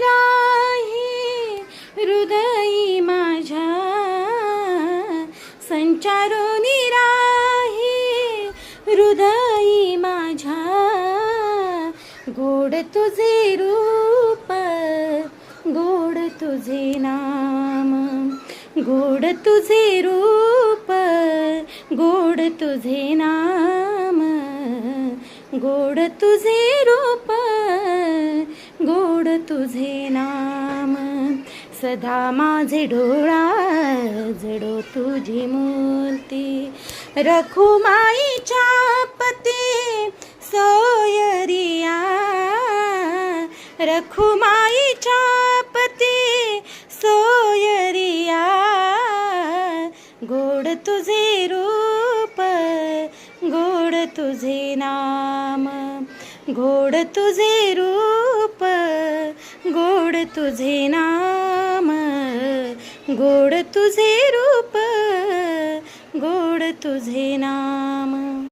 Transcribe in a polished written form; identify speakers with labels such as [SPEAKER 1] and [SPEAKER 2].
[SPEAKER 1] राही हृदयी माझ्या, संचारून राही हृदयी माझ्या, गोड तुझे रूप गोड तुझे नाम, गोड तुझे रूप गोड तुझे नाम, गोड तुझे रूप गोड तुझे नाम, सदा माझे डोळा जडो तुझी मूर्ती, रखुमाईच्या पती सोयरिया, रखुमाईच्या पती सोयरिया, गोड तुझे रूप गोड तुझे नाम, गोड तुझे रूप गोड तुझे नाम, गोड तुझे रूप गोड तुझे नाम.